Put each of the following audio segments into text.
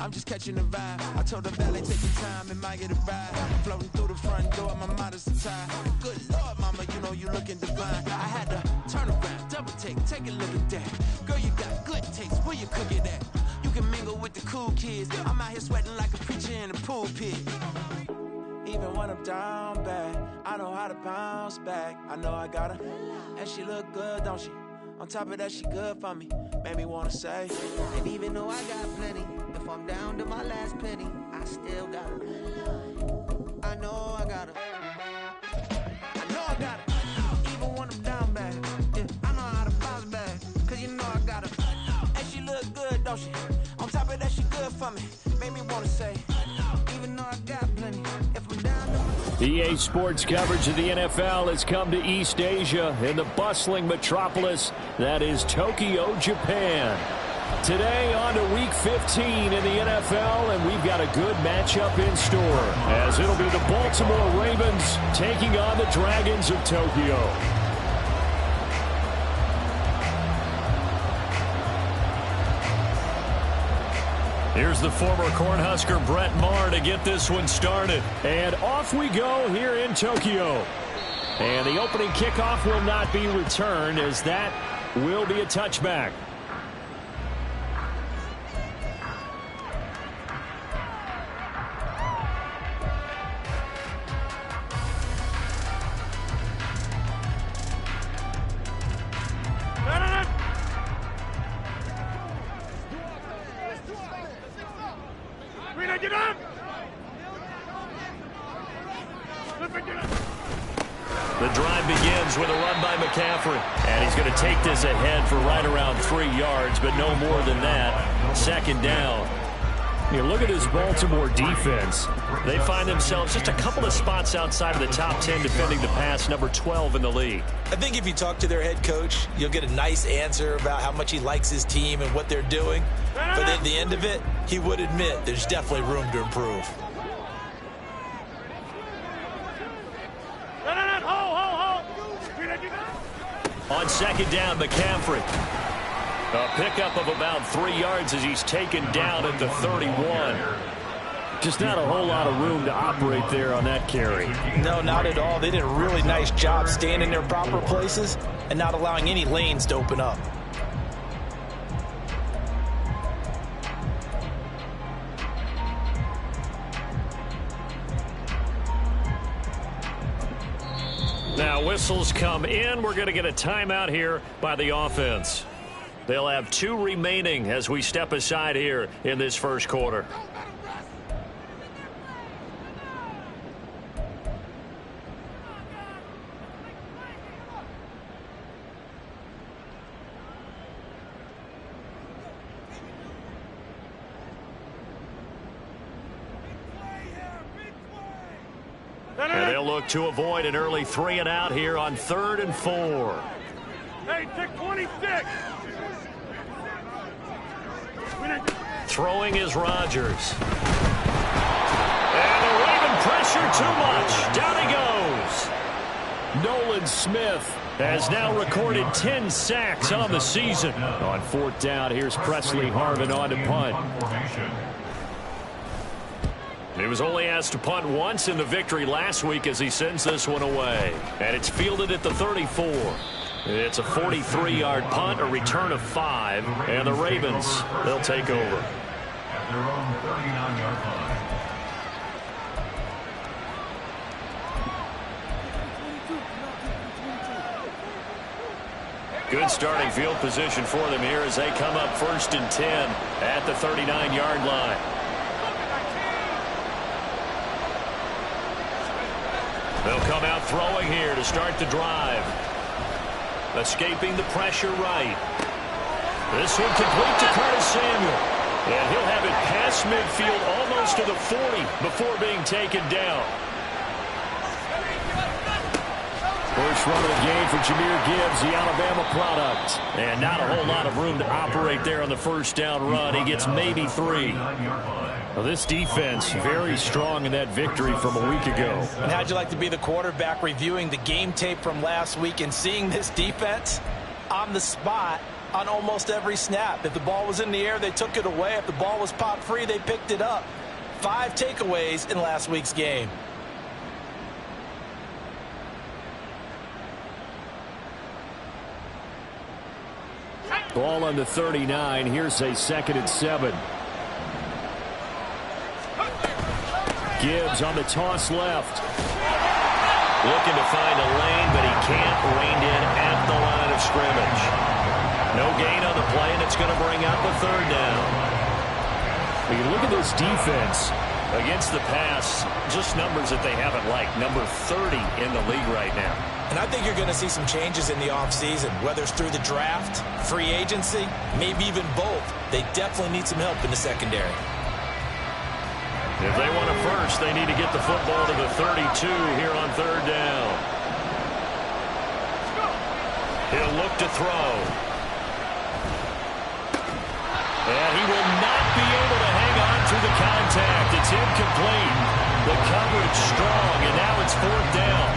I'm just catching the vibe. I told the valet, take your time and might get a ride. Floating through the front door, my modest attire. Good Lord, mama, you know you looking divine. I had to turn around, double take a look at that. Girl, you got good taste, where you cook it at? You can mingle with the cool kids. I'm out here sweating like a preacher in a pulpit. Even when I'm down bad, I know how to bounce back. I know I got her, and she look good, don't she? On top of that, she good for me. Made me wanna say, and even though I got plenty, if I'm down to my last penny, I still got her. I know I got her. I know I got her. Even when I'm down bad, yeah, I know how to bounce back. Cause you know I got her. And she look good, don't she? On top of that, she good for me. Made me wanna say, even though I got plenty, if I'm down to my... EA Sports coverage of the NFL has come to East Asia in the bustling metropolis that is Tokyo, Japan. Today on to Week 15 in the NFL, and we've got a good matchup in store, as it'll be the Baltimore Ravens taking on the Dragons of Tokyo. Here's the former Cornhusker Brett Maher to get this one started. And off we go here in Tokyo. And the opening kickoff will not be returned, as that will be a touchback. The drive begins with a run by McCaffrey. And he's going to take this ahead for right around 3 yards, but no more than that. Second down. You look at this Baltimore defense. They find themselves just a couple of spots outside of the top 10 defending the pass, number 12 in the league. I think if you talk to their head coach, you'll get a nice answer about how much he likes his team and what they're doing. But at the end of it, he would admit there's definitely room to improve. On second down, McCaffrey. A pickup of about 3 yards as he's taken down at the 31. Just not a whole lot of room to operate there on that carry. No, not at all. They did a really nice job staying in their proper places and not allowing any lanes to open up. Now whistles come in. We're going to get a timeout here by the offense. They'll have 2 remaining as we step aside here in this first quarter. And they'll look to avoid an early 3 and out here on 3rd and 4. Hey, take 26. Throwing is Rodgers. And the Raven pressure too much. Down he goes. Nolan Smith has now recorded 10 sacks on the season. On 4th down, here's Presley Harvin on to punt. He was only asked to punt once in the victory last week as he sends this one away. And it's fielded at the 34. It's a 43-yard punt, a return of 5, and the Ravens, they'll take over. Their own 39-yard line. Good starting field position for them here as they come up 1st and 10 at the 39-yard line. They'll come out throwing here to start the drive. Escaping the pressure right. This one complete to Curtis Samuel. And he'll have it past midfield almost to the 40 before being taken down. First run of the game for Jahmyr Gibbs, the Alabama product. And not a whole lot of room to operate there on the first down run. He gets maybe 3. Well, this defense very strong in that victory from a week ago. And how'd you like to be the quarterback reviewing the game tape from last week and seeing this defense on the spot on almost every snap. If the ball was in the air, they took it away. If the ball was popped free, they picked it up. 5 takeaways in last week's game. Ball on the 39. Here's a 2nd and 7. Gibbs on the toss left. Looking to find a lane, but he can't. Reined in at the line of scrimmage. No gain on the play, and it's going to bring up a 3rd down. When you look at this defense against the pass, just numbers that they haven't liked. Number 30 in the league right now. And I think you're going to see some changes in the offseason, whether it's through the draft, free agency, maybe even both. They definitely need some help in the secondary. If they want a first, they need to get the football to the 32 here on 3rd down. He'll look to throw. And he will not be able to hang on through the contact. It's incomplete. The coverage strong, and now it's 4th down.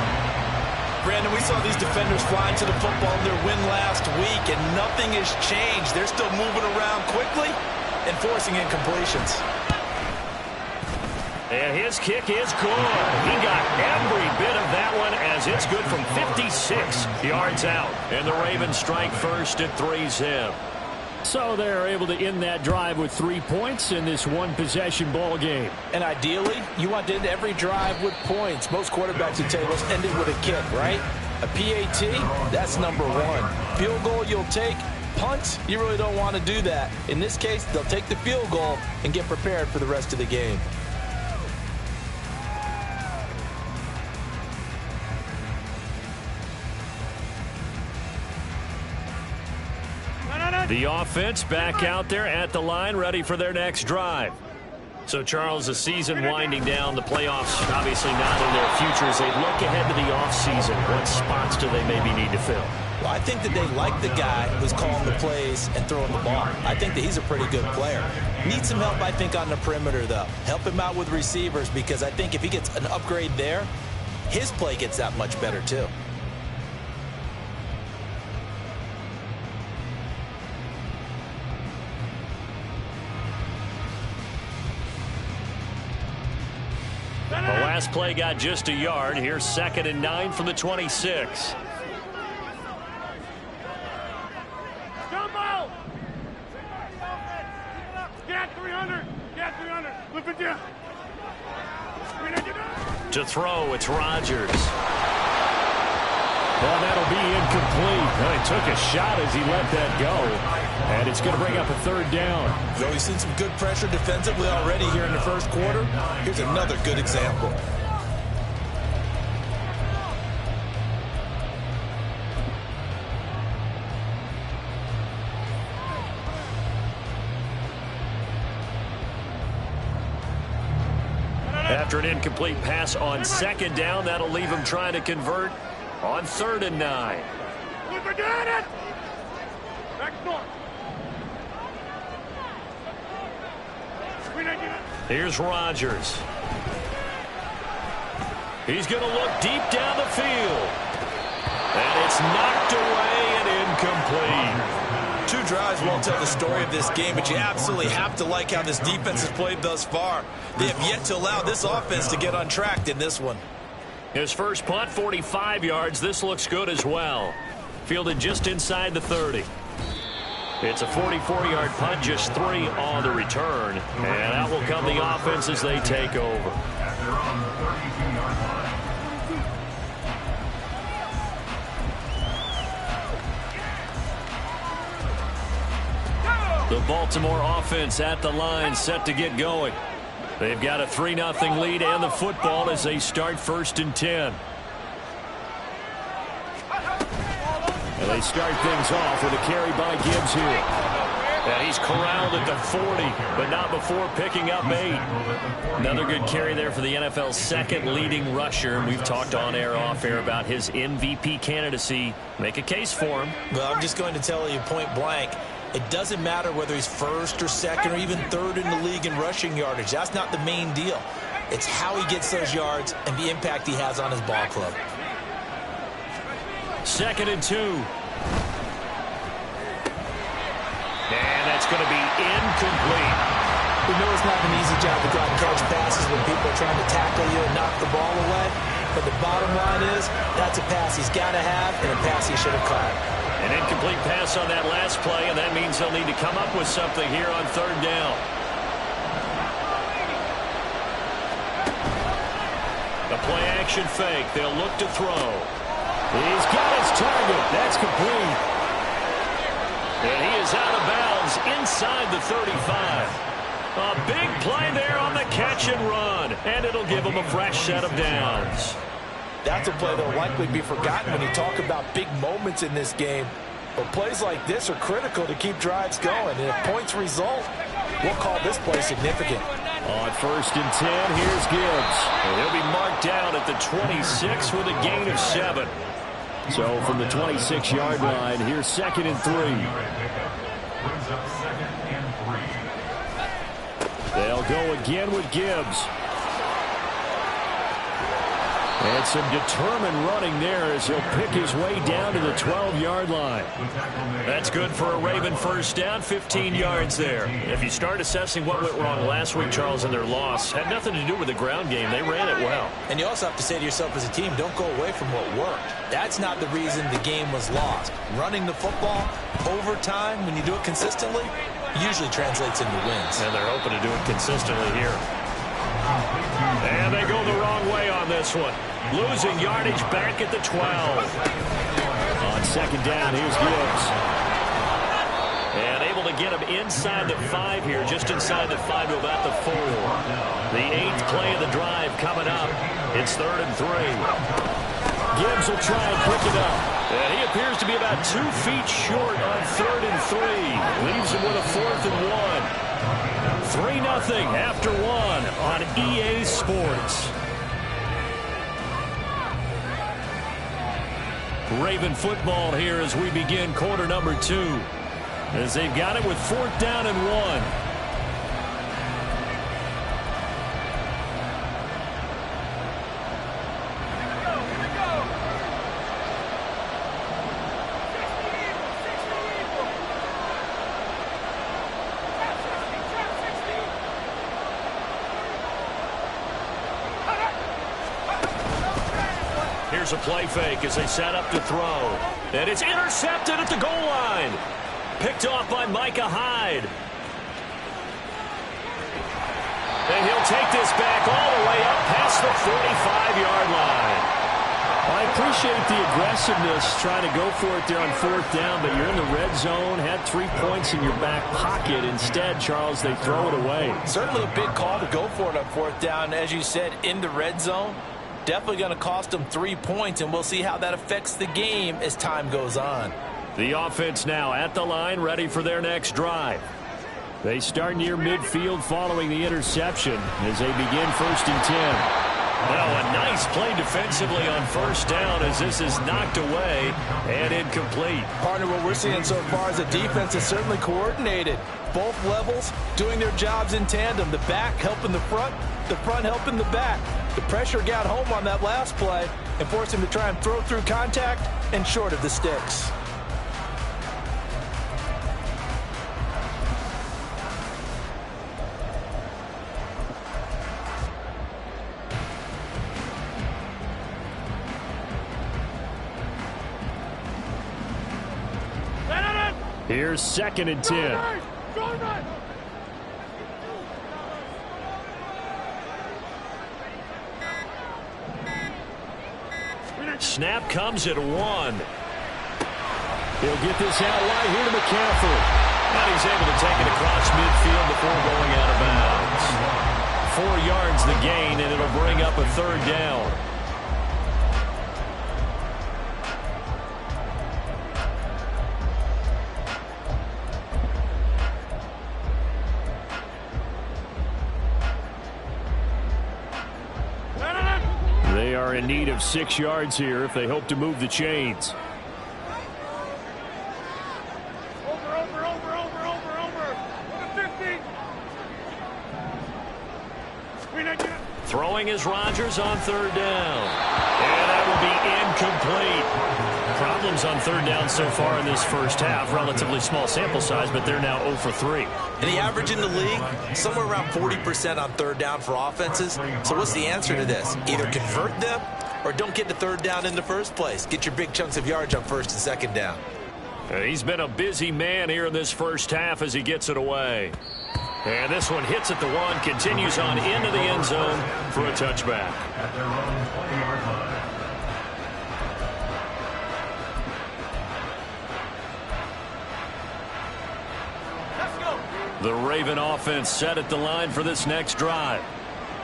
Brandon, we saw these defenders flying to the football in their win last week, and nothing has changed. They're still moving around quickly and forcing incompletions. And his kick is good. He got every bit of that one as it's good from 56 yards out. And the Ravens strike first at 3-zip. So they're able to end that drive with 3 points in this one-possession ball game. And ideally, you want to end every drive with points. Most quarterbacks would tell you, let's end it with a kick, right? A PAT, that's number 1. Field goal you'll take. Punt, you really don't want to do that. In this case, they'll take the field goal and get prepared for the rest of the game. The offense back out there at the line, ready for their next drive. So, Charles, the season winding down, the playoffs obviously not in their future. As they look ahead to the offseason, what spots do they maybe need to fill? Well, I think that they like the guy who's calling the plays and throwing the ball. I think that he's a pretty good player. Needs some help, I think, on the perimeter, though. Help him out with receivers, because I think if he gets an upgrade there, his play gets that much better, too. The last play got just a yard. Here's 2nd and 9 from the 26. Jumbo! Get 300! Get 300! Look at you! To throw, it's Rodgers. Well, that'll be incomplete. He took a shot as he let that go. And it's going to bring up a 3rd down. So we've seen some good pressure defensively already here in the first quarter. Here's another good example. After an incomplete pass on 2nd down, that'll leave him trying to convert on 3rd and 9. Look at it! Back north. Here's Rodgers. He's going to look deep down the field. And it's knocked away and incomplete. 2 drives won't tell the story of this game, but you absolutely have to like how this defense has played thus far. They have yet to allow this offense to get untracked in this one. His first punt, 45 yards. This looks good as well. Fielded just inside the 30. It's a 44-yard punt, just 3 on the return. And out will come the offense as they take over. The Baltimore offense at the line, set to get going. They've got a 3-0 lead and the football as they start 1st and 10. And they start things off with a carry by Gibbs here. And he's corralled at the 40, but not before picking up 8. Another good carry there for the NFL's 2nd leading rusher. And we've talked on air, off air about his MVP candidacy. Make a case for him. Well, I'm just going to tell you point blank, it doesn't matter whether he's 1st or 2nd or even 3rd in the league in rushing yardage. That's not the main deal. It's how he gets those yards and the impact he has on his ball club. 2nd and 2. It's going to be incomplete. We know it's not an easy job to go out and catch passes when people are trying to tackle you and knock the ball away. But the bottom line is, that's a pass he's got to have and a pass he should have caught. An incomplete pass on that last play, and that means they'll need to come up with something here on third down. The play-action fake. They'll look to throw. He's got his target. That's complete. And he is out of bounds inside the 35. A big play there on the catch and run, and it'll give him a fresh set of downs. That's a play that will likely be forgotten when you talk about big moments in this game. But plays like this are critical to keep drives going, and if points result, we'll call this play significant. On 1st and 10, here's Gibbs. And he'll be marked down at the 26 with a gain of 7. So from the 26-yard line, here's 2nd and 3. Brings up 2nd and 3. They'll go again with Gibbs. And some determined running there as he'll pick his way down to the 12-yard line. That's good for a Raven first down, 15 yards there. If you start assessing what went wrong last week, Charles, in their loss, had nothing to do with the ground game. They ran it well. And you also have to say to yourself as a team, don't go away from what worked. That's not the reason the game was lost. Running the football over time, when you do it consistently, usually translates into wins. And they're hoping to do it consistently here. And they go the wrong way on this one. Losing yardage back at the 12. On 2nd down, here's Gibbs. And able to get him inside the 5 here, just inside the 5 to about the 4. The 8th play of the drive coming up. It's 3rd and 3. Gibbs will try and pick it up. And he appears to be about 2 feet short on 3rd and 3. Leaves him with a 4th and 1. 3-0 after 1 on EA Sports. Raven football here as we begin quarter number 2. As they've got it with 4th down and 1. Here's a play fake as they set up to throw. And it's intercepted at the goal line. Picked off by Micah Hyde. And he'll take this back all the way up past the 45-yard line. I appreciate the aggressiveness trying to go for it there on 4th down, but you're in the red zone, had 3 points in your back pocket. Instead, Charles, they throw it away. Certainly a big call to go for it on 4th down. As you said, in the red zone. Definitely going to cost them 3 points, and we'll see how that affects the game as time goes on. The offense now at the line, ready for their next drive. They start near midfield following the interception as they begin 1st and 10. Now a nice play defensively on 1st down as this is knocked away and incomplete. Partner, what we're seeing so far is the defense is certainly coordinated. Both levels doing their jobs in tandem. The back helping the front helping the back. The pressure got home on that last play and forced him to try and throw through contact and short of the sticks. Here's 2nd and 10. Snap comes at 1. He'll get this out wide here to McCaffrey. And he's able to take it across midfield before going out of bounds. 4 yards the gain, and it'll bring up a 3rd down. They are in need of 6 yards here if they hope to move the chains. Throwing is Rodgers on 3rd down. And that will be incomplete. problems on third down so far in this first half. Relatively small sample size, but they're now 0 for 3. And the average in the league, somewhere around 40% on third down for offenses. So what's the answer to this? Either convert them or don't get to third down in the first place. Get your big chunks of yards on first and second down. He's been a busy man here in this first half as he gets it away. And this one hits at the 1, continues on into the end zone for a touchback. At their own 20-yard line. The Raven offense set at the line for this next drive.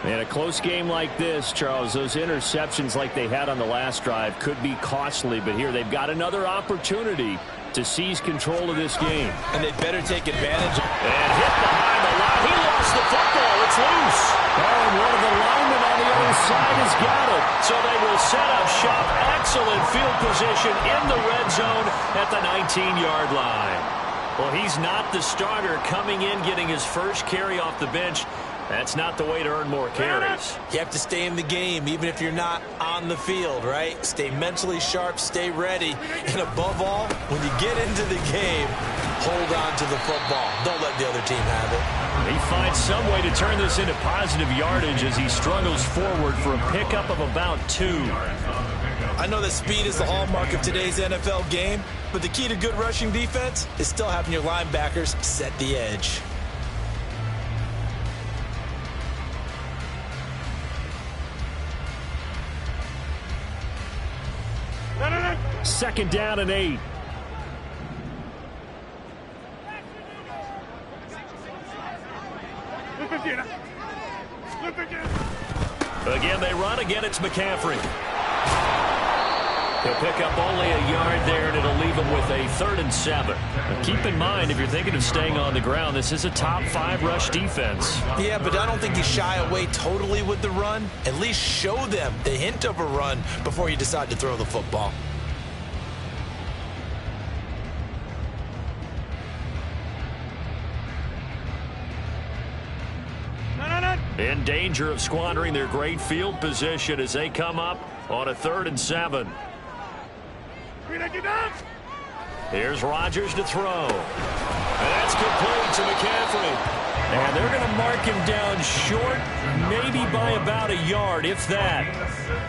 In a close game like this, Charles, those interceptions like they had on the last drive could be costly, but here they've got another opportunity to seize control of this game. And they better take advantage. And hit behind the line. He lost the football. It's loose. Oh, and one of the linemen on the other side has got it. So they will set up shop. Excellent field position in the red zone at the 19-yard line. Well, he's not the starter coming in, getting his first carry off the bench. That's not the way to earn more carries. You have to stay in the game, even if you're not on the field, right? Stay mentally sharp, stay ready. And above all, when you get into the game, hold on to the football. Don't let the other team have it. He finds some way to turn this into positive yardage as he struggles forward for a pickup of about 2. I know that speed is the hallmark of today's NFL game, but the key to good rushing defense is still having your linebackers set the edge. Second down and 8. Again, they run. Again, it's McCaffrey. He'll pick up only a yard there, and it'll leave him with a 3rd and 7. Now, keep in mind, if you're thinking of staying on the ground, this is a top 5 rush defense. Yeah, but I don't think you shy away totally with the run. At least show them the hint of a run before you decide to throw the football. In danger of squandering their great field position as they come up on a 3rd and 7. Here's Rodgers to throw. And that's complete to McCaffrey. And they're going to mark him down short, maybe by about a yard, if that.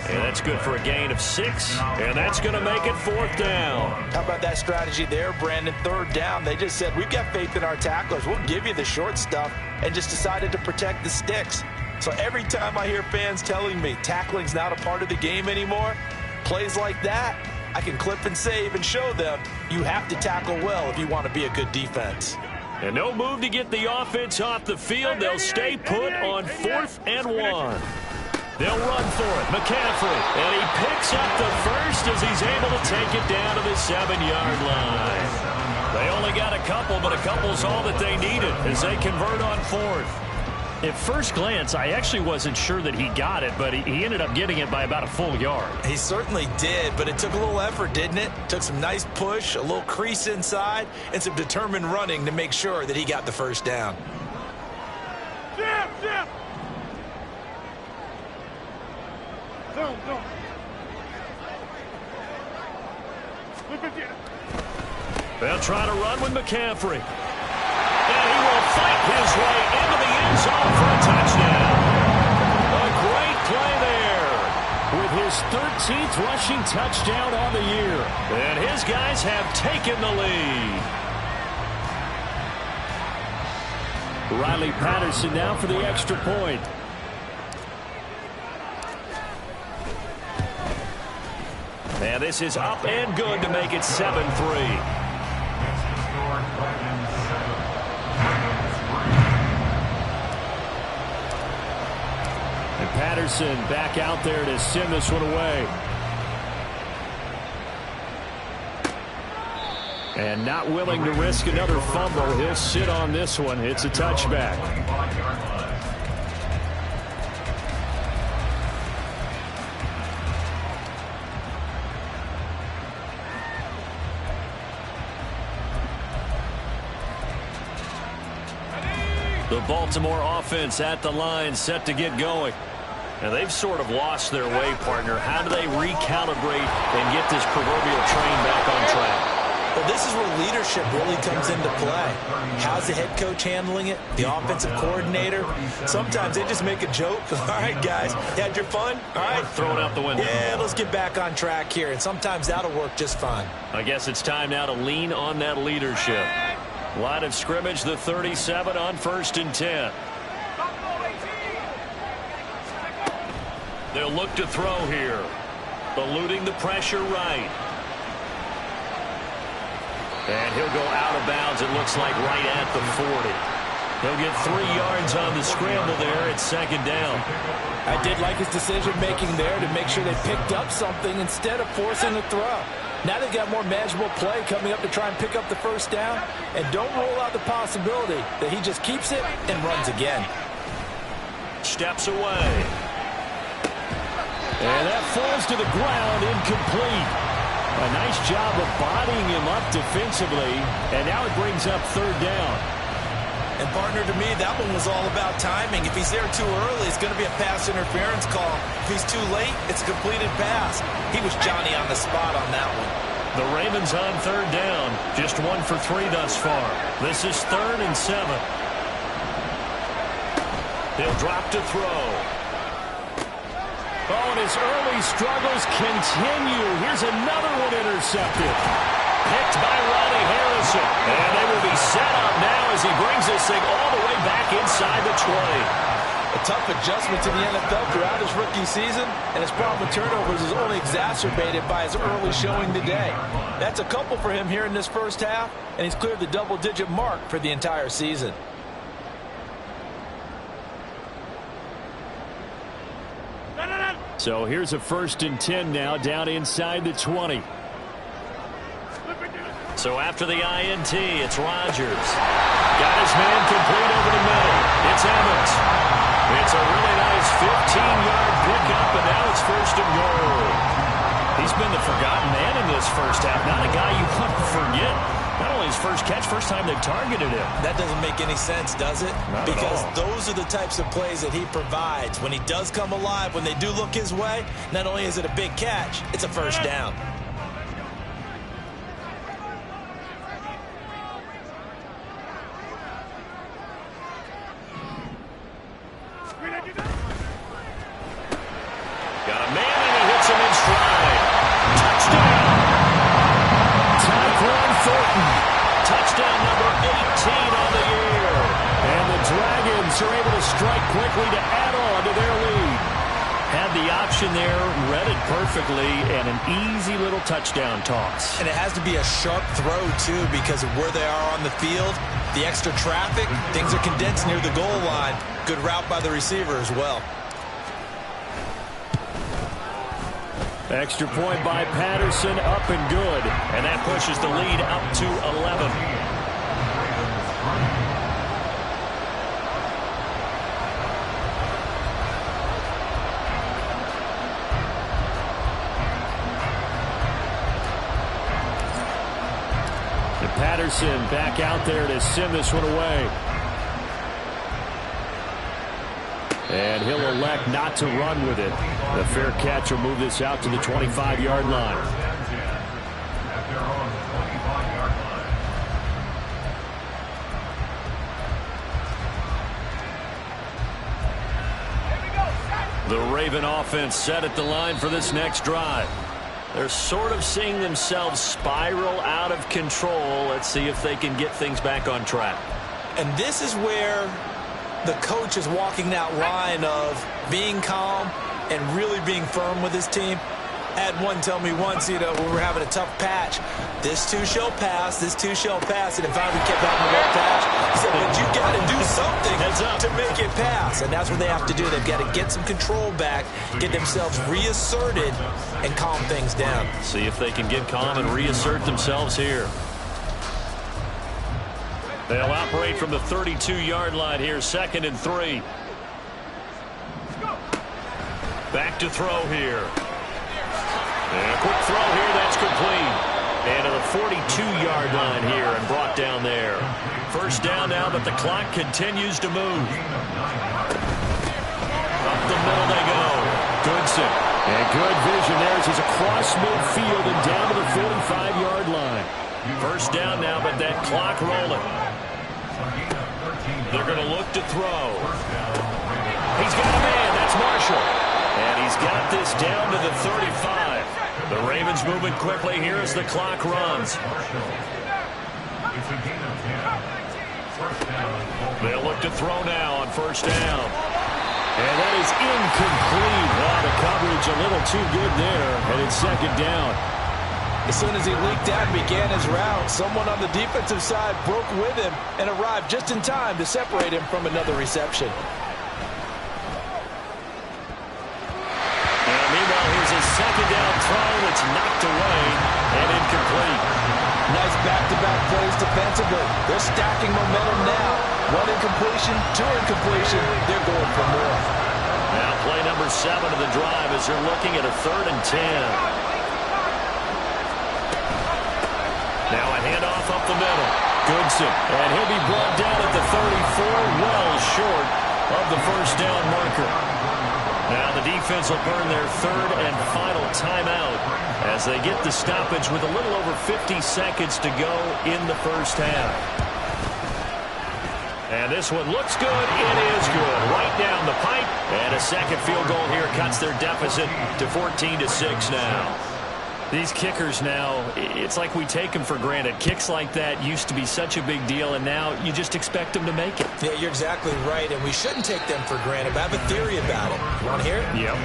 And that's good for a gain of 6. And that's going to make it 4th down. How about that strategy there, Brandon? 3rd down. They just said, we've got faith in our tacklers. We'll give you the short stuff, and just decided to protect the sticks. So every time I hear fans telling me tackling's not a part of the game anymore, plays like that, I can clip and save and show them you have to tackle well if you want to be a good defense. And no move to get the offense off the field. They'll stay put on 4th and 1. They'll run for it. McCaffrey. And he picks up the first as he's able to take it down to the 7-yard line. They only got a couple, but a couple's all that they needed as they convert on 4th. At first glance, I actually wasn't sure that he got it, but he ended up getting it by about a full yard. He certainly did, but it took a little effort, didn't it? Took some nice push, a little crease inside, and some determined running to make sure that he got the first down. Jim! They'll try to run with McCaffrey. And he will fight his way into the end zone for a touchdown. A great play there with his 13th rushing touchdown on the year. And his guys have taken the lead. Riley Patterson now for the extra point. And this is up and good to make it 7-3. And Patterson back out there to send this one away. And not willing to risk another fumble. He'll sit on this one. It's a touchback. The Baltimore offense at the line, set to get going. And they've sort of lost their way, partner. How do they recalibrate and get this proverbial train back on track? Well, this is where leadership really comes into play. How's the head coach handling it? The offensive coordinator? Sometimes they just make a joke. All right, guys, had your fun? All right. Throw it out the window. Yeah, let's get back on track here. And sometimes that'll work just fine. I guess it's time now to lean on that leadership. Line of scrimmage, the 37 on 1st and 10. They'll look to throw here. Eluding the pressure right. And he'll go out of bounds, it looks like, right at the 40. He'll get 3 yards on the scramble there. It's 2nd down. I did like his decision-making there to make sure they picked up something instead of forcing a throw. Now they've got more manageable play coming up to try and pick up the 1st down. And don't rule out the possibility that he just keeps it and runs again. Steps away. And that falls to the ground, incomplete. A nice job of bodying him up defensively, and now it brings up 3rd down. And, partner, to me, that one was all about timing. If he's there too early, it's going to be a pass interference call. If he's too late, it's a completed pass. He was Johnny on the spot on that one. The Ravens on 3rd down, just 1 for 3 thus far. This is 3rd and 7. He'll drop to throw. Oh, and his early struggles continue. Here's another one intercepted. Picked by Ronnie Harrison. And they will be set up now as he brings this thing all the way back inside the 20. A tough adjustment to the NFL throughout his rookie season, and his problem with turnovers is only exacerbated by his early showing today. That's a couple for him here in this 1st half, and he's cleared the double-digit mark for the entire season. So here's a 1st and 10 now, down inside the 20. So after the INT, it's Rodgers. Got his man complete over the middle. It's Evans. It's a really nice 15-yard pickup, and now it's 1st and goal. He's been the forgotten man in this 1st half. Not a guy you want to forget. Not only his first catch, first time they've targeted him. That doesn't make any sense, does it? Not because at all. Those are the types of plays that he provides. When he does come alive, when they do look his way, not only is it a big catch, it's a 1st down. Got a man, and he hits him in stride. Touchdown! Tyquan Thornton. Touchdown number 18 on the year. And the Dragons are able to strike quickly to add on to their lead. Had the option there, read it perfectly, and an easy little touchdown toss. And it has to be a sharp throw, too, because of where they are on the field. The extra traffic, things are condensed near the goal line. Good route by the receiver as well. Extra point by Patterson, up and good. And that pushes the lead up to 11. And Patterson back out there to send this one away. And he'll elect not to run with it. The fair catch will move this out to the 25-yard line. The Raven offense set at the line for this next drive. They're sort of seeing themselves spiral out of control. Let's see if they can get things back on track. And this is where the coach is walking that line of being calm and really being firm with his team. I had one tell me once, when we were having a tough patch, this too shall pass, this too shall pass, and it finally kept having a rough patch. He said, but you got to do something to make it pass, and that's what they have to do. They've got to get some control back, get themselves reasserted, and calm things down. See if they can get calm and reassert themselves here. They'll operate from the 32-yard line here, 2nd and 3. Back to throw here. And a quick throw here, that's complete. And to the 42-yard line here and brought down there. 1st down now, but the clock continues to move. Up the middle they go. Goodson. And good vision there as he's across midfield and down to the 45-yard line. First down now, but that clock rolling. They're going to look to throw. He's got a man. That's Marshall. And he's got this down to the 35. The Ravens moving quickly here as the clock runs. They'll look to throw now on first down. And that is incomplete. Wow, the coverage a little too good there. And it's second down. As soon as he leaked out and began his route, someone on the defensive side broke with him and arrived just in time to separate him from another reception. And meanwhile, here's a second down throw that's knocked away and incomplete. Nice back-to-back plays defensively. They're stacking momentum now. One incompletion, two incompletion. They're going for more. Now play number 7 of the drive as they're looking at a 3rd and 10. Now a handoff up the middle. Goodson. And he'll be brought down at the 34, well short of the first down marker. Now the defense will burn their 3rd and final timeout as they get the stoppage with a little over 50 seconds to go in the first half. And this one looks good. It is good. Right down the pipe. And a second field goal here cuts their deficit to 14-6 now. These kickers now, it's like we take them for granted. Kicks like that used to be such a big deal, and now you just expect them to make it. Yeah, you're exactly right, and we shouldn't take them for granted. But I have a theory about it. You want to hear it? Yep.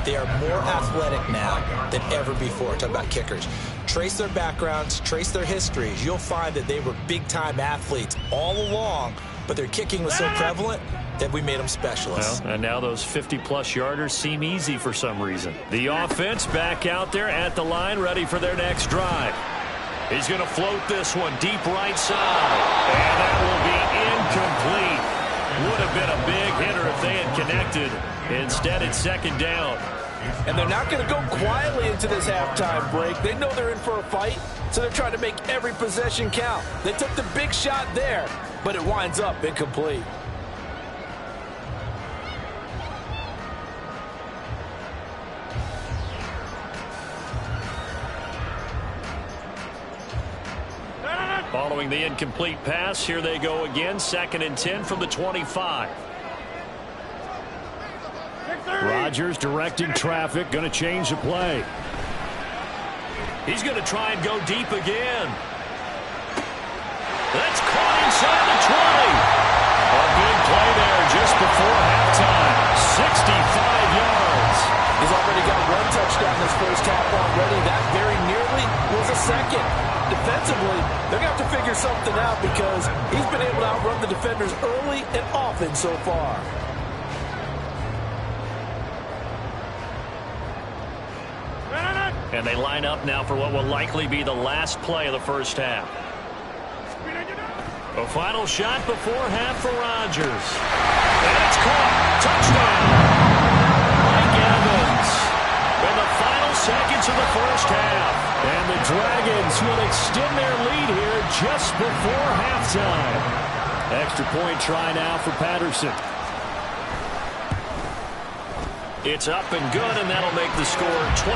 They are more athletic now than ever before. Talk about kickers. Trace their backgrounds, trace their histories. You'll find that they were big-time athletes all along, but their kicking was so prevalent that we made them specialists. Well, and now those 50-plus yarders seem easy for some reason. The offense back out there at the line, ready for their next drive. He's going to float this one deep right side. And that will be incomplete. Would have been a big hitter if they had connected. Instead, it's second down. And they're not going to go quietly into this halftime break. They know they're in for a fight, so they're trying to make every possession count. They took the big shot there, but it winds up incomplete. Following the incomplete pass, here they go again. 2nd and 10 from the 25. Rodgers directing traffic, going to change the play. He's going to try and go deep again. That's caught inside the 20. A big play there just before halftime. 65 yards. He's already got one touchdown this first half already. That very nearly was a second. Defensively, they're going to have to figure something out because he's been able to outrun the defenders early and often so far. And they line up now for what will likely be the last play of the first half. A final shot before half for Rodgers. And it's caught. Touchdown. Mike Evans. In the final seconds of the first half. And the Dragons will extend their lead here just before halftime. Extra point try now for Patterson. It's up and good, and that'll make the score 21-6.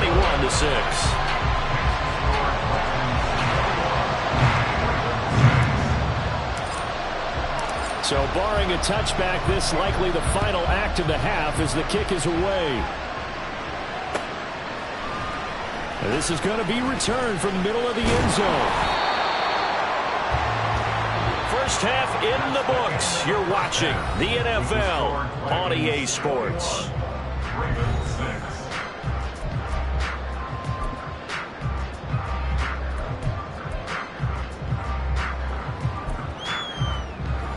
So barring a touchback, this likely the final act of the half as the kick is away. This is going to be returned from the middle of the end zone. First half in the books. You're watching the NFL on EA Sports.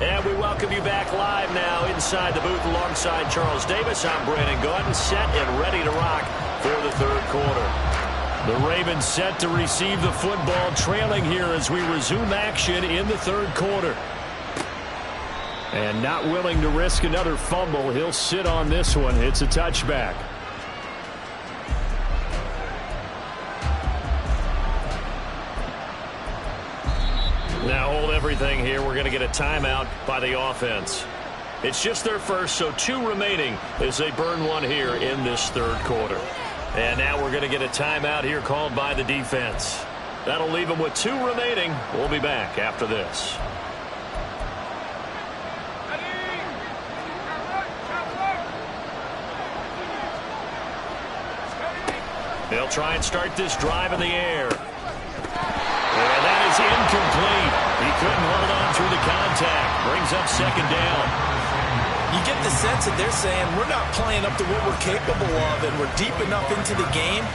And we welcome you back live now inside the booth alongside Charles Davis. I'm Brandon Gaudin, set and ready to rock for the third quarter. The Ravens set to receive the football, trailing here as we resume action in the third quarter. And not willing to risk another fumble, he'll sit on this one. It's a touchback. Now hold everything here. We're going to get a timeout by the offense. It's just their first, so 2 remaining as they burn one here in this third quarter. And now we're going to get a timeout here called by the defense. That'll leave them with 2 remaining. We'll be back after this. They'll try and start this drive in the air. And that is incomplete. He couldn't hold on through the contact. Brings up second down. You get the sense that they're saying we're not playing up to what we're capable of, and we're deep enough into the game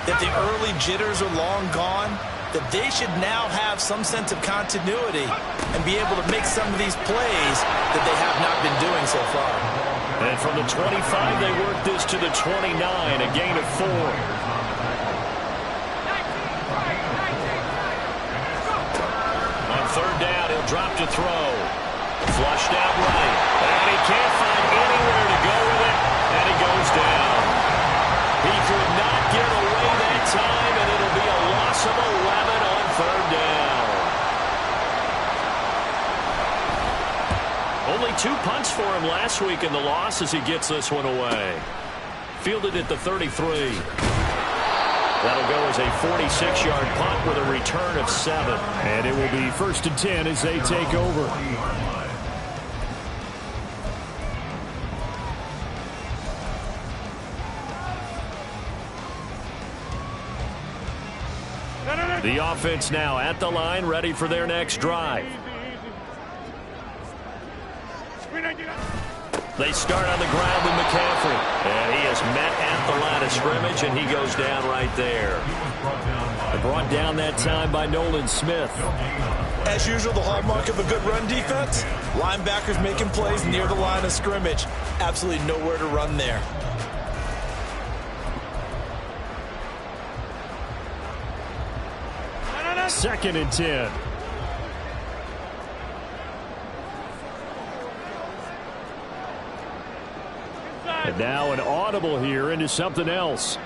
that the early jitters are long gone, that they should now have some sense of continuity and be able to make some of these plays that they have not been doing so far. And from the 25, they work this to the 29, a gain of 4. On third down, he'll drop to throw. Flushed out right. And he can't find anywhere to go with it, and he goes down. He could not get away that time, and it'll be a loss of 11 on third down. Only 2 punts for him last week in the loss as he gets this one away. Fielded at the 33. That'll go as a 46-yard punt with a return of 7. And it will be 1st and 10 as they take over. The offense now at the line, ready for their next drive. They start on the ground with McCaffrey. And he is met at the line of scrimmage, and he goes down right there. Brought down that time by Nolan Smith. As usual, the hallmark of a good run defense, linebackers making plays near the line of scrimmage. Absolutely nowhere to run there. Second and 10. And now an audible here into something else.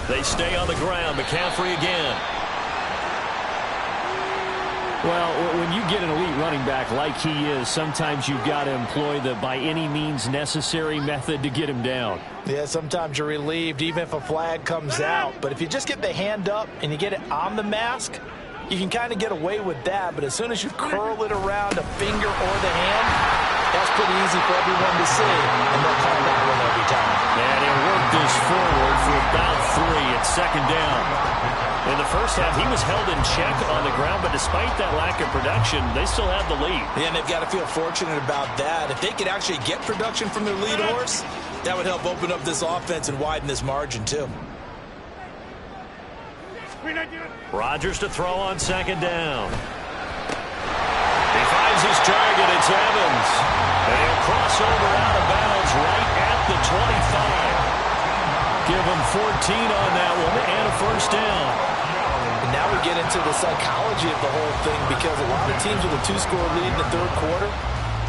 They stay on the ground. McCaffrey again. Well, when you get an elite running back like he is, sometimes you've got to employ the by any means necessary method to get him down. Yeah, sometimes you're relieved even if a flag comes out. But if you just get the hand up and you get it on the mask, you can kind of get away with that. But as soon as you curl it around a finger or the hand, that's pretty easy for everyone to see. And they'll call that one every time. And he'll work this forward for about 3 at second down. In the first half, he was held in check on the ground, but despite that lack of production, they still have the lead. Yeah, and they've got to feel fortunate about that. If they could actually get production from their lead horse, that would help open up this offense and widen this margin, too. Rodgers to throw on second down. He finds his target. It's Evans. And he'll cross over out of bounds right at the 25. Give him 14 on that one and a first down. And now we get into the psychology of the whole thing, because a lot of teams with a 2-score lead in the third quarter,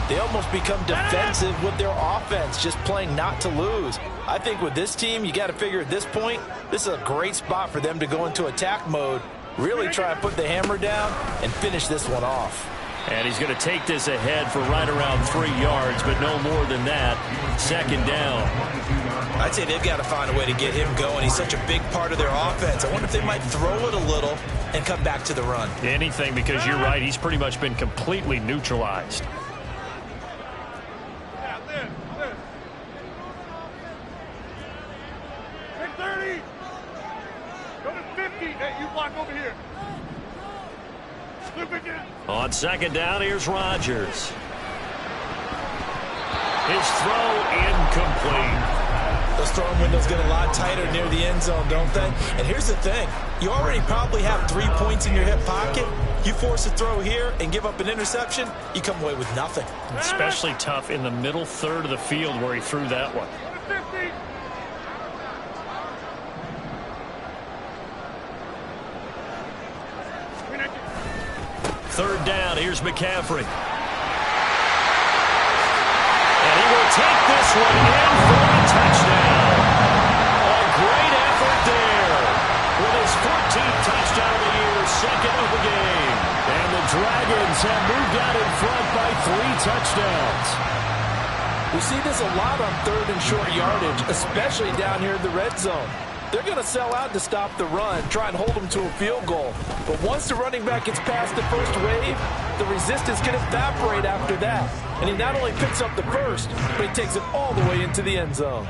they almost become defensive with their offense, just playing not to lose. I think with this team, you got to figure at this point, this is a great spot for them to go into attack mode, really try and put the hammer down and finish this one off. And he's going to take this ahead for right around 3 yards, but no more than that. Second down. I'd say they've got to find a way to get him going. He's such a big part of their offense. I wonder if they might throw it a little and come back to the run. Anything, because you're right. He's pretty much been completely neutralized. On second down, here's Rodgers. His throw incomplete. Those throwing windows get a lot tighter near the end zone, don't they? And here's the thing. You already probably have 3 points in your hip pocket. You force a throw here and give up an interception, you come away with nothing. Especially tough in the middle third of the field where he threw that one. Third down, here's McCaffrey. And he will take this one in for a touchdown. A great effort there. With his 14th touchdown of the year, second of the game. Dragons have moved out in front by 3 touchdowns. We see this a lot on 3rd and short yardage, especially down here in the red zone. They're going to sell out to stop the run, try and hold them to a field goal. But once the running back gets past the first wave, the resistance can evaporate after that. And he not only picks up the first, but he takes it all the way into the end zone.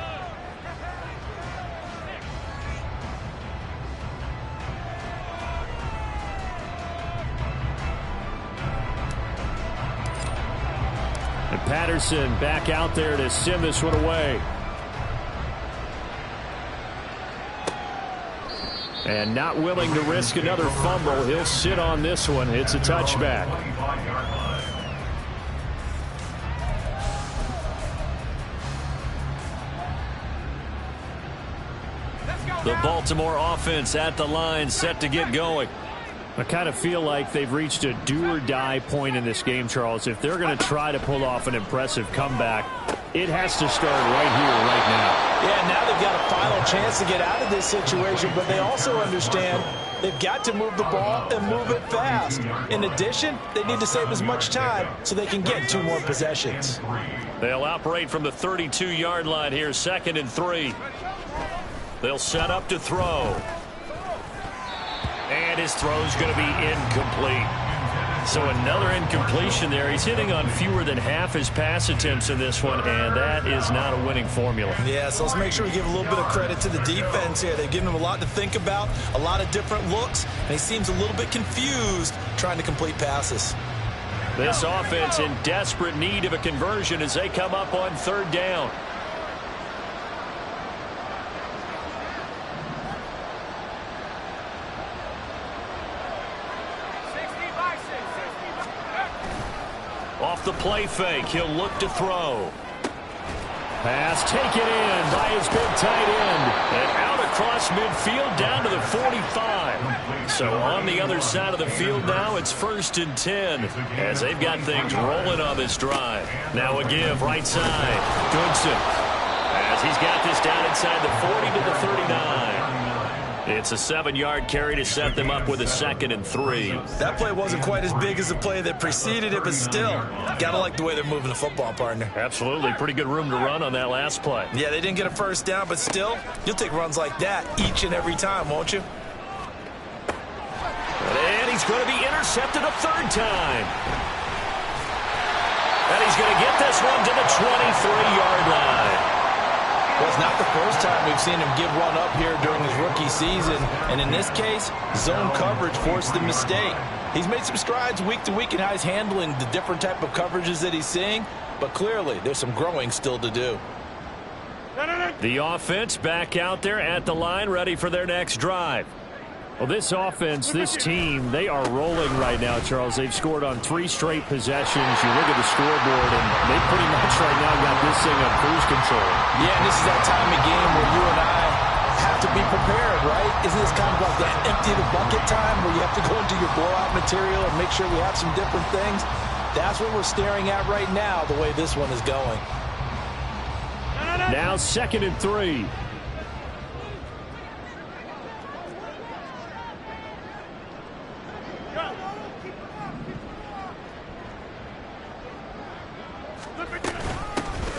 And Patterson back out there to send this one away. And not willing to risk another fumble. He'll sit on this one. It's a touchback. The Baltimore offense at the line, set to get going. I kind of feel like they've reached a do-or-die point in this game, Charles. If they're going to try to pull off an impressive comeback, it has to start right here, right now. Yeah, now they've got a final chance to get out of this situation, but they also understand they've got to move the ball and move it fast. In addition, they need to save as much time so they can get 2 more possessions. They'll operate from the 32-yard line here, 2nd and 3. They'll set up to throw. And his throw's going to be incomplete. So another incompletion there. He's hitting on fewer than half his pass attempts in this one, and that is not a winning formula. Yeah, so let's make sure we give a little bit of credit to the defense here. They've given him a lot to think about, a lot of different looks, and he seems a little bit confused trying to complete passes. This offense in desperate need of a conversion as they come up on 3rd down. Off the play fake, he'll look to throw. Pass taken in by his big tight end. And out across midfield down to the 45. So on the other side of the field now, it's 1st and 10 as they've got things rolling on this drive. Now a give right side. Goodson as he's got this down inside the 40 to the 39. It's a 7-yard carry to set them up with a 2nd and 3. That play wasn't quite as big as the play that preceded it, but still, gotta like the way they're moving the football, partner. Absolutely. Pretty good room to run on that last play. Yeah, they didn't get a first down, but still, you'll take runs like that each and every time, won't you? And he's going to be intercepted a 3rd time. And he's going to get this one to the 23-yard line. Well, it's not the first time we've seen him give one up here during his rookie season. And in this case, zone coverage forced the mistake. He's made some strides week to week in how he's handling the different type of coverages that he's seeing. But clearly, there's some growing still to do. The offense back out there at the line, ready for their next drive. Well, this offense, this team, they are rolling right now, Charles. They've scored on 3 straight possessions. You look at the scoreboard, and they pretty much right now got this thing on cruise control. Yeah, and this is that time of game where you and I have to be prepared, right? Isn't this kind of like that empty the bucket time where you have to go into your blowout material and make sure we have some different things? That's what we're staring at right now, the way this one is going. Now 2nd and 3.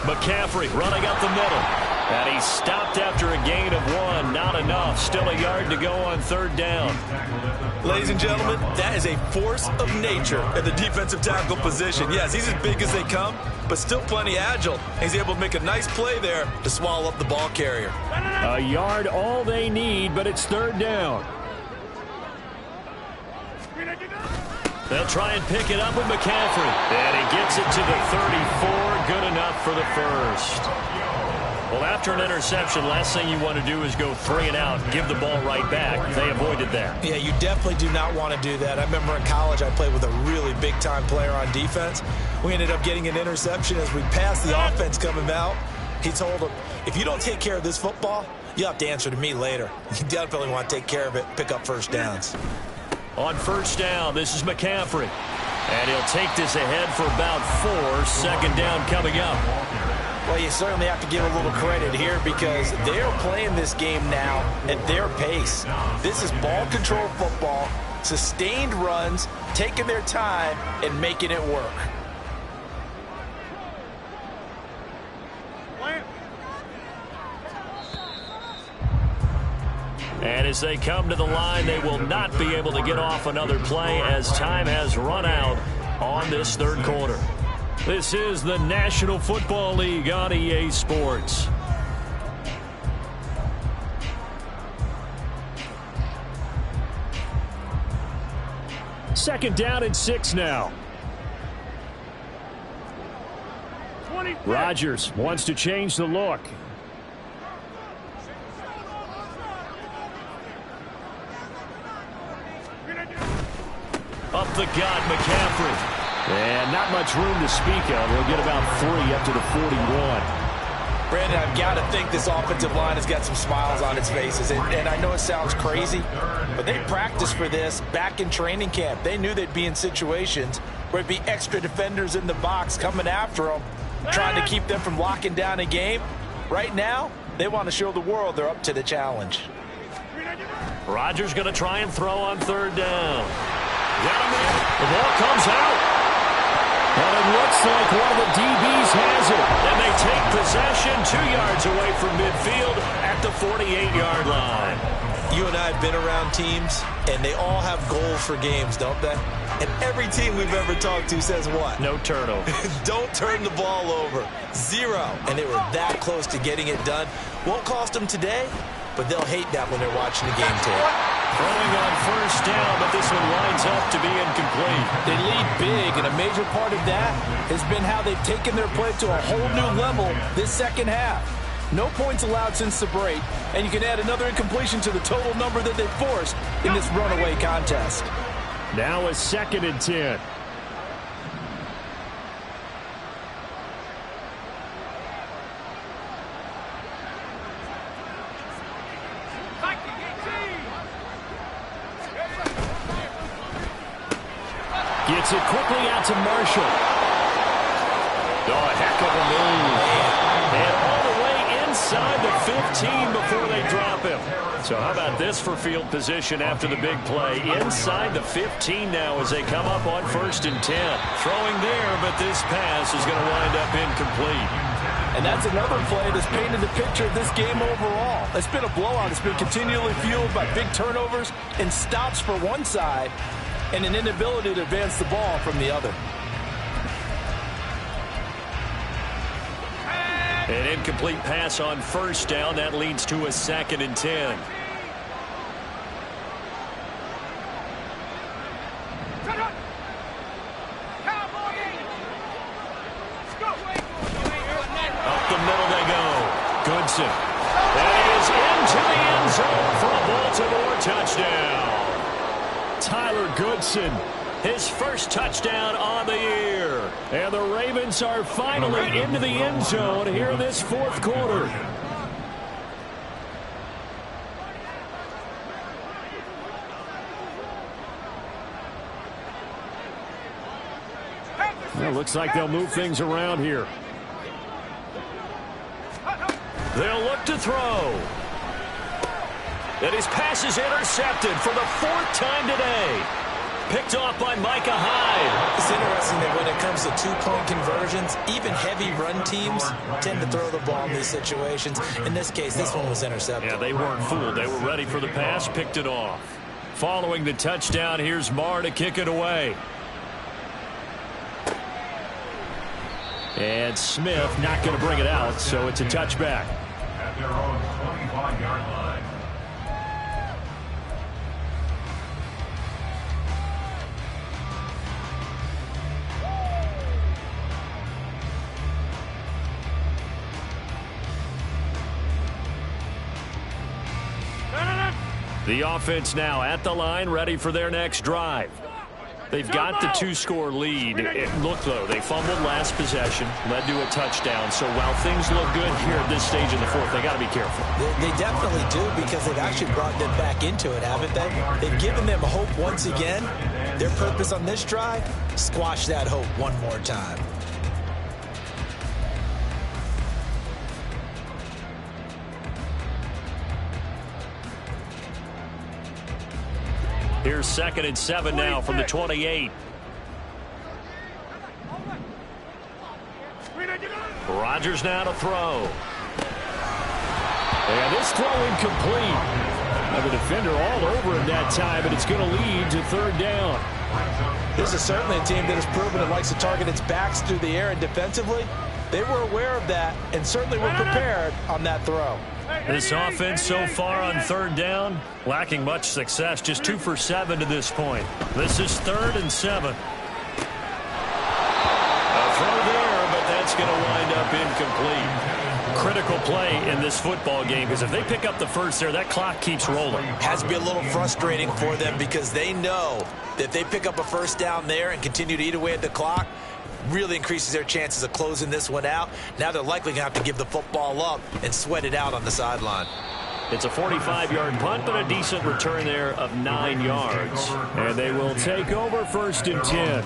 McCaffrey running up the middle. And he's stopped after a gain of 1. Not enough. Still a yard to go on 3rd down. Ladies and gentlemen, that is a force of nature at the defensive tackle position. Yes, he's as big as they come, but still plenty agile. He's able to make a nice play there to swallow up the ball carrier. A yard all they need, but it's 3rd down. They'll try and pick it up with McCaffrey. And he gets it to the 34. Good enough for the first. Well, after an interception, last thing you want to do is go 3 and out, give the ball right back. They avoided that. Yeah, you definitely do not want to do that. I remember in college I played with a really big-time player on defense. We ended up getting an interception as we passed the offense coming out. He told him, if you don't take care of this football, you'll have to answer to me later. You definitely want to take care of it, pick up first downs. On 1st down, this is McCaffrey. And he'll take this ahead for about 4. 2nd down coming up. Well, you certainly have to give a little credit here because they're playing this game now at their pace. This is ball control football. Sustained runs, taking their time, and making it work. And as they come to the line, they will not be able to get off another play as time has run out on this third quarter. This is the National Football League on EA Sports. Second down and 6 now. Rodgers wants to change the look. Up the gut, McCaffrey. And not much room to speak of. He'll get about 3 up to the 41. Brandon, I've got to think this offensive line has got some smiles on its faces. And I know it sounds crazy, but they practiced for this back in training camp. They knew they'd be in situations where it'd be extra defenders in the box coming after them, trying to keep them from locking down a game. Right now, they want to show the world they're up to the challenge. Rodgers going to try and throw on third down. Got him in. The ball comes out. And it looks like one of the DBs has it. And they take possession 2 yards away from midfield at the 48-yard line. You and I have been around teams, and they all have goals for games, don't they? And every team we've ever talked to says what? No turnover. Don't turn the ball over. 0. And they were that close to getting it done. Won't cost them today, but they'll hate that when they're watching the game tape. Throwing on first down, but this one lines up to be incomplete. They lead big, and a major part of that has been how they've taken their play to a whole new level this second half. No points allowed since the break, and you can add another incompletion to the total number that they forced in this runaway contest. Now a 2nd and 10. Gets it quickly out to Marshall. Oh, a heck of a move. And all the way inside the 15 before they drop him. So how about this for field position after the big play? Inside the 15 now as they come up on 1st and 10. Throwing there, but this pass is going to wind up incomplete. And that's another play that's painted the picture of this game overall. It's been a blowout. It's been continually fueled by big turnovers and stops for one side and an inability to advance the ball from the other. An incomplete pass on first down. That leads to a 2nd and 10. Up the middle they go. Goodson. That is into the end zone for a Baltimore touchdown. Tyler Goodson, his first touchdown on the year. And the Ravens are finally into the end zone here in this 4th quarter. Well, looks like they'll move things around here. They'll look to throw. And his pass is intercepted for the 4th time today. Picked off by Micah Hyde. It's interesting that when it comes to 2-point conversions, even heavy run teams tend to throw the ball in these situations. In this case, this one was intercepted. Yeah, they weren't fooled. They were ready for the pass, picked it off. Following the touchdown, here's Marr to kick it away. And Smith not going to bring it out, so it's a touchback. At their own 25-yard line. The offense now at the line, ready for their next drive. They've got the 2-score lead. Look, though, they fumbled last possession, led to a touchdown. So while things look good here at this stage in the 4th, they got to be careful. They definitely do, because they've actually brought them back into it, haven't they? They've given them hope once again. Their purpose on this drive, squash that hope one more time. Here's 2nd and 7 now from the 28. Rodgers now to throw. And this throw incomplete. The defender all over him that time, and it's going to lead to 3rd down. This is certainly a team that has proven it likes to target its backs through the air, and defensively, they were aware of that and certainly were prepared on that throw. This offense so far on 3rd down, lacking much success, just 2 for 7 to this point. This is 3rd and 7. A throw there, but that's going to wind up incomplete. Critical play in this football game, because if they pick up the first there, that clock keeps rolling. Has to be a little frustrating for them because they know that if they pick up a first down there and continue to eat away at the clock, really increases their chances of closing this one out. Now they're likely going to have to give the football up and sweat it out on the sideline. It's a 45-yard punt, but a decent return there of 9 yards. And they will take over 1st and 10.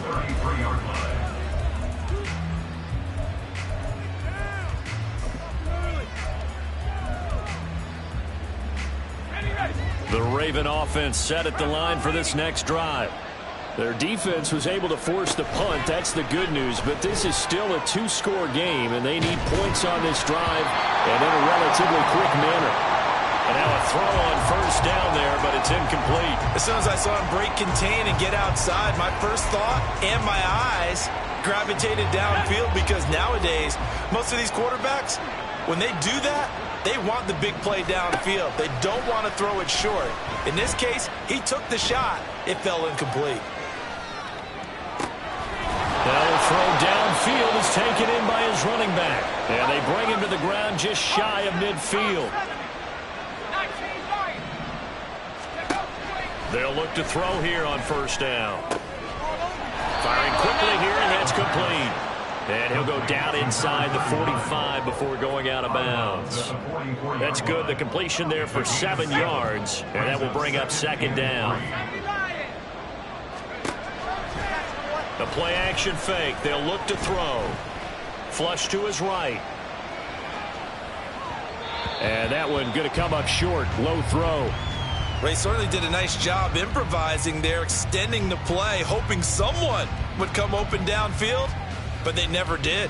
The Raven offense set at the line for this next drive. Their defense was able to force the punt. That's the good news. But this is still a 2-score game, and they need points on this drive and in a relatively quick manner. And now a throw on 1st down there, but it's incomplete. As soon as I saw him break contain and get outside, my first thought and my eyes gravitated downfield, because nowadays, most of these quarterbacks, when they do that, they want the big play downfield. They don't want to throw it short. In this case, he took the shot. It fell incomplete. That throw downfield is taken in by his running back. And they bring him to the ground just shy of midfield. They'll look to throw here on 1st down. Firing quickly here, and that's complete. And he'll go down inside the 45 before going out of bounds. That's good. The completion there for 7 yards, and that will bring up 2nd down. The play-action fake. They'll look to throw. Flush to his right. And that one going to come up short. Low throw. Ray certainly did a nice job improvising there, extending the play, hoping someone would come open downfield, but they never did.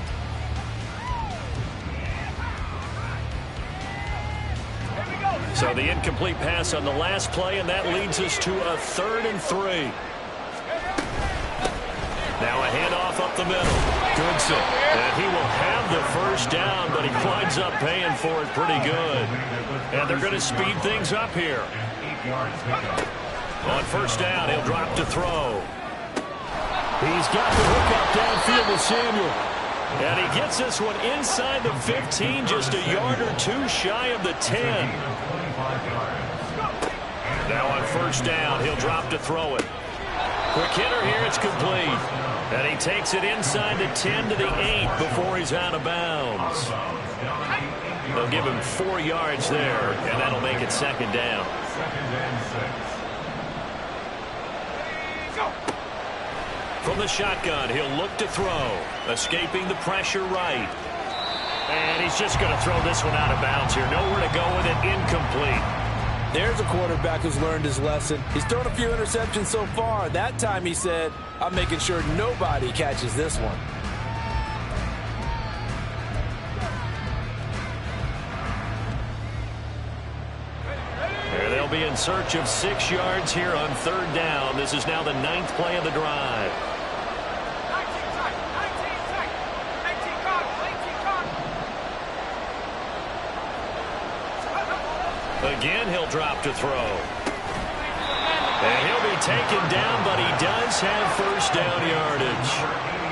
So the incomplete pass on the last play, and that leads us to a 3rd and 3. Now a handoff up the middle. Goodson. And he will have the 1st down, but he winds up paying for it pretty good. And they're going to speed things up here. On 1st down, he'll drop to throw. He's got the hook up downfield with Samuel. And he gets this one inside the 15, just a yard or 2 shy of the 10. Now on 1st down, he'll drop to throw it. Quick hitter here, it's complete. And he takes it inside the 10 to the 8 before he's out of bounds. They'll give him 4 yards there, and that'll make it 2nd down. From the shotgun, he'll look to throw. Escaping the pressure right. And he's just going to throw this one out of bounds here. Nowhere to go with it. Incomplete. There's a quarterback who's learned his lesson. He's thrown a few interceptions so far. That time he said, I'm making sure nobody catches this one. They'll be in search of 6 yards here on 3rd down. This is now the 9th play of the drive. Again, he'll drop to throw. And he'll be taken down, but he does have 1st down yardage.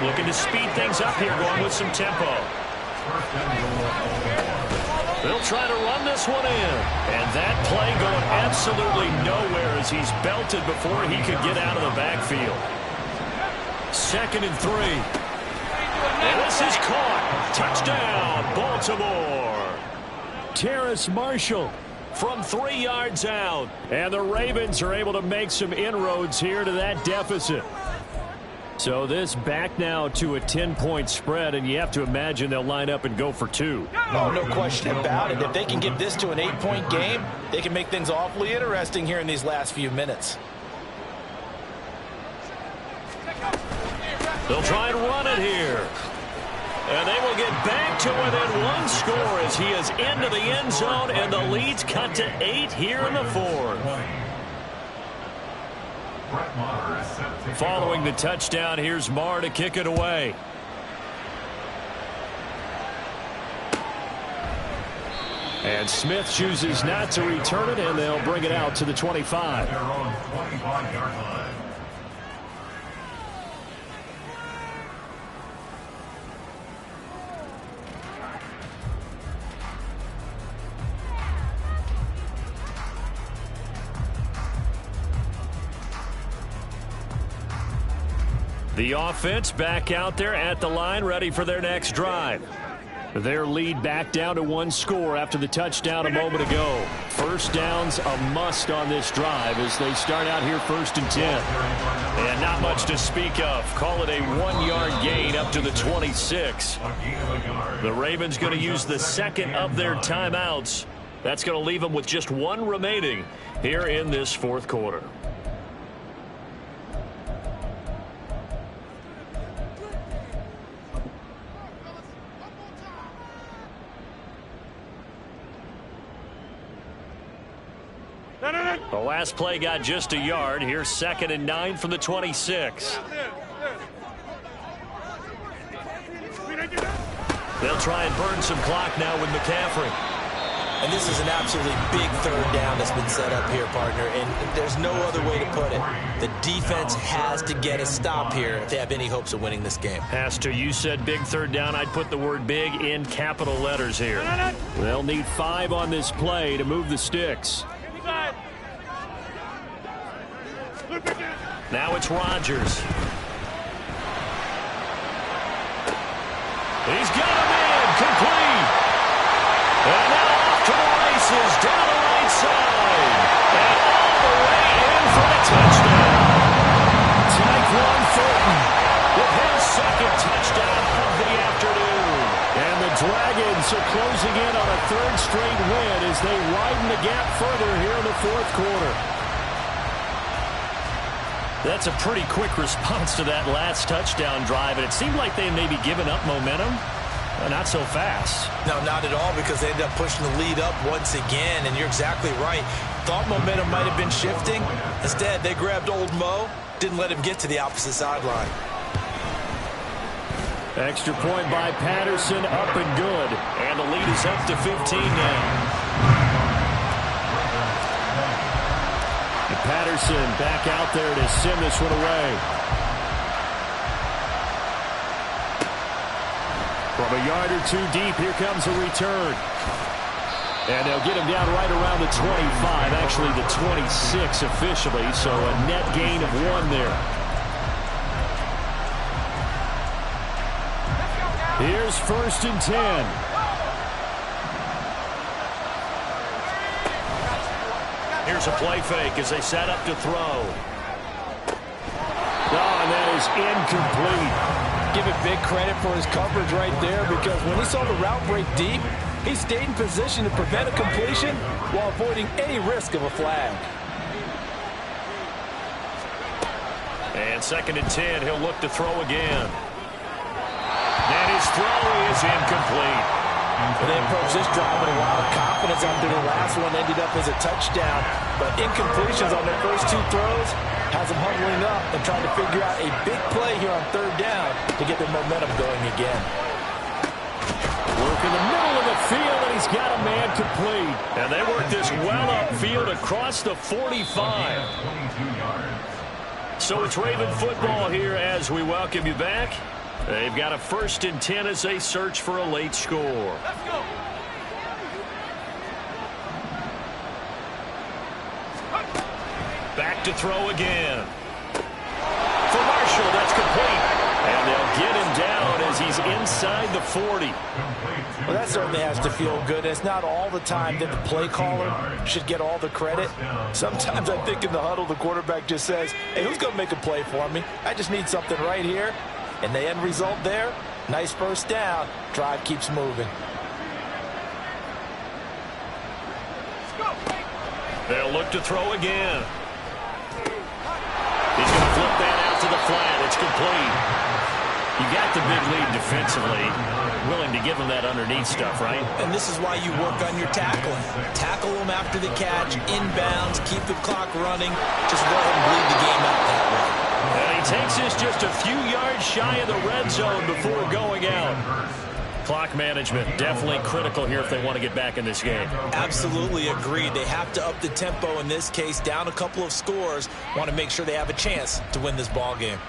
Looking to speed things up here, going with some tempo. They'll try to run this one in. And that play going absolutely nowhere as he's belted before he could get out of the backfield. 2nd and 3. And this is caught. Touchdown, Baltimore. Terrace Marshall from 3 yards out. And the Ravens are able to make some inroads here to that deficit. So this back now to a 10-point spread, and you have to imagine they'll line up and go for 2. Oh, no question about it. If they can get this to an 8-point game, they can make things awfully interesting here in these last few minutes. They'll try and run it here. And they will get back to within one score as he is into the end zone, and the lead's cut to 8 here in the fourth. Following the touchdown, here's Marr to kick it away. And Smith chooses not to return it, and they'll bring it out to the 25. Their own 25-yard line. The offense back out there at the line, ready for their next drive. Their lead back down to one score after the touchdown a moment ago. First down's a must on this drive as they start out here 1st and 10. And not much to speak of. Call it a 1-yard gain up to the 26. The Ravens going to use the second of their timeouts. That's going to leave them with just one remaining here in this fourth quarter. The last play got just a yard. Here's 2nd and 9 from the 26. They'll try and burn some clock now with McCaffrey. And this is an absolutely big third down that's been set up here, partner, and there's no other way to put it. The defense has to get a stop here if they have any hopes of winning this game. Pastor, you said big third down. I'd put the word big in capital letters here. They'll need 5 on this play to move the sticks. Now it's Rodgers. He's got a man complete. And now off to the races down the right side. And all the way in for the touchdown. Tyquan Thornton with his second touchdown of the afternoon. And the Dragons are closing in on a 3rd straight win as they widen the gap further here in the fourth quarter. That's a pretty quick response to that last touchdown drive, and it seemed like they may be giving up momentum. Not so fast. No, not at all, because they ended up pushing the lead up once again, and you're exactly right. Thought momentum might have been shifting. Instead, they grabbed old Mo, didn't let him get to the opposite sideline. Extra point by Patterson, up and good. And the lead is up to 15 now. Patterson back out there to send this one away. From a yard or two deep, here comes a return. And they'll get him down right around the 25, actually the 26 officially, so a net gain of 1 there. Here's 1st and 10. Here's a play fake as they set up to throw. Oh, and that is incomplete. Give it big credit for his coverage right there, because when he saw the route break deep, he stayed in position to prevent a completion while avoiding any risk of a flag. And 2nd and 10, he'll look to throw again. And his throw is incomplete. They approached this drive with a lot of confidence after the last one ended up as a touchdown. But incompletions on their first 2 throws has them huddling up and trying to figure out a big play here on 3rd down to get their momentum going again. Work in the middle of the field, and he's got a man complete. And they work this well upfield across the 45. So it's Raven football here as we welcome you back. They've got a 1st and 10 as they search for a late score. Let's go. Back to throw again. For Marshall, that's complete. And they'll get him down as he's inside the 40. Well, that certainly has to feel good. It's not all the time that the play caller should get all the credit. Sometimes I think in the huddle, the quarterback just says, hey, who's going to make a play for me? I just need something right here. And the end result there, nice first down. Drive keeps moving. They'll look to throw again. He's going to flip that out to the flat. It's complete. You got the big lead defensively, willing to give them that underneath stuff, right? And this is why you work on your tackling. Tackle them after the catch, inbounds, keep the clock running. Just go ahead and bleed the game out that way. And he takes this just a few yards shy of the red zone before going out. Clock management definitely critical here if they want to get back in this game. Absolutely agreed. They have to up the tempo in this case, down a couple of scores. Want to make sure they have a chance to win this ball game.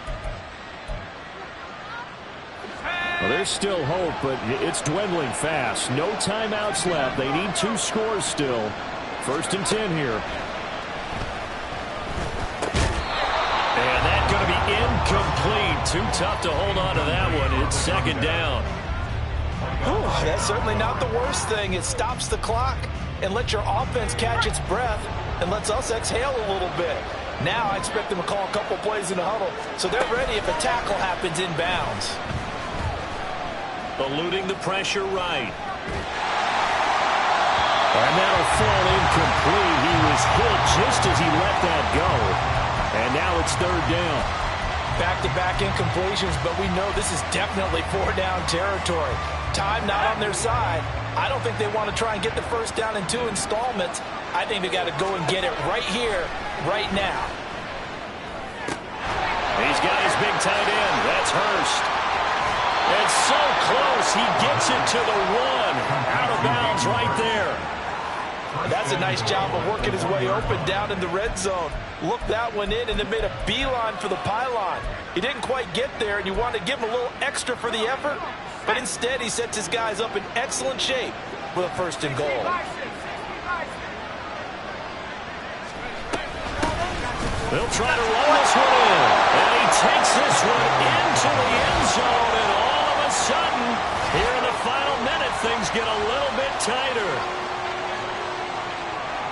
Well, there's still hope, but it's dwindling fast. No timeouts left. They need 2 scores still. 1st and 10 here. And that's going to be incomplete. Too tough to hold on to that one. It's 2nd down. Ooh, that's certainly not the worst thing. It stops the clock and lets your offense catch its breath and lets us exhale a little bit. Now I expect them to call a couple plays in the huddle, so they're ready if a tackle happens inbounds. Eluding the pressure right. And that'll fall incomplete. He was hit just as he let that go. And now it's 3rd down. Back-to-back incompletions, but we know this is definitely 4-down territory. Time not on their side. I don't think they want to try and get the 1st down in 2 installments. I think they got to go and get it right here, right now. He's got his big tight end. That's Hurst. And so close, he gets it to the 1. Out of bounds right there. That's a nice job of working his way open down in the red zone. Looked that one in and then made a beeline for the pylon. He didn't quite get there, and you want to give him a little extra for the effort, but instead he sets his guys up in excellent shape with a 1st and goal. They'll try to run this one in. And he takes this one into the end zone, and all of a sudden, here in the final minute, things get a little bit tighter.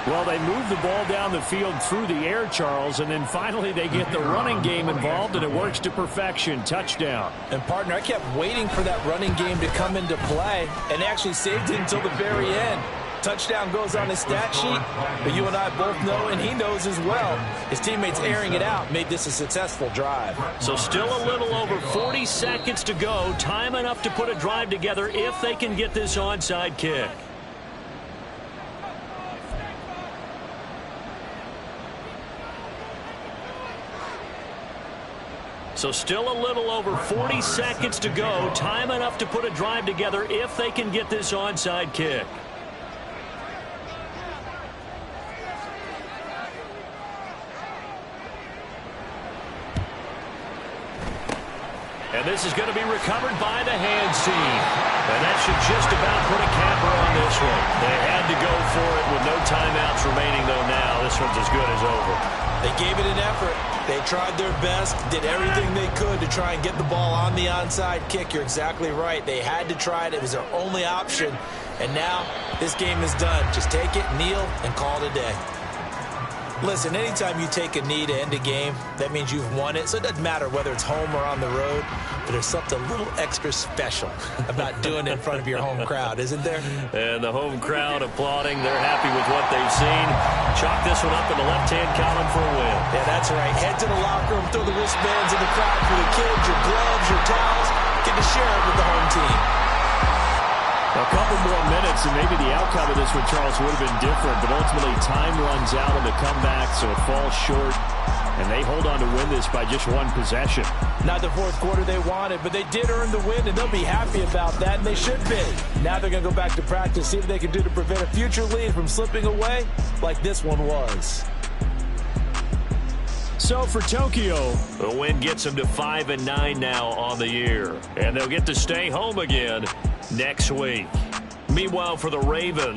Well, they move the ball down the field through the air, Charles, and then finally they get the running game involved, and it works to perfection. Touchdown. And, partner, I kept waiting for that running game to come into play and actually saved it until the very end. Touchdown goes on his stat sheet, but you and I both know, and he knows as well, his teammates airing it out made this a successful drive. So still a little over 40 seconds to go. Time enough to put a drive together if they can get this onside kick. So still a little over 40 seconds to go. Time enough to put a drive together if they can get this onside kick. And this is going to be recovered by the hands team. And that should just about put a capper on this one. They had to go for it with no timeouts remaining, though. Now this one's as good as over. They gave it an effort. They tried their best, did everything they could to try and get the ball on the onside kick. You're exactly right. They had to try it. It was their only option. And now this game is done. Just take it, kneel, and call it a day. Listen, anytime you take a knee to end a game, that means you've won it. So it doesn't matter whether it's home or on the road, but there's something a little extra special about doing it in front of your home crowd, isn't there? And the home crowd applauding. They're happy with what they've seen. Chalk this one up in the left-hand column for a win. Yeah, that's right. Head to the locker room, throw the wristbands in the crowd for the kids, your gloves, your towels. Get to share it with the home team. A couple more minutes, and maybe the outcome of this one, Charles, would have been different. But ultimately, time runs out on the comeback, so it falls short. And they hold on to win this by just 1 possession. Not the 4th quarter they wanted, but they did earn the win, and they'll be happy about that, and they should be. Now they're going to go back to practice, see what they can do to prevent a future lead from slipping away like this one was. So for Tokyo, the win gets them to 5-9 now on the year. And they'll get to stay home again next week. Meanwhile, for the Ravens,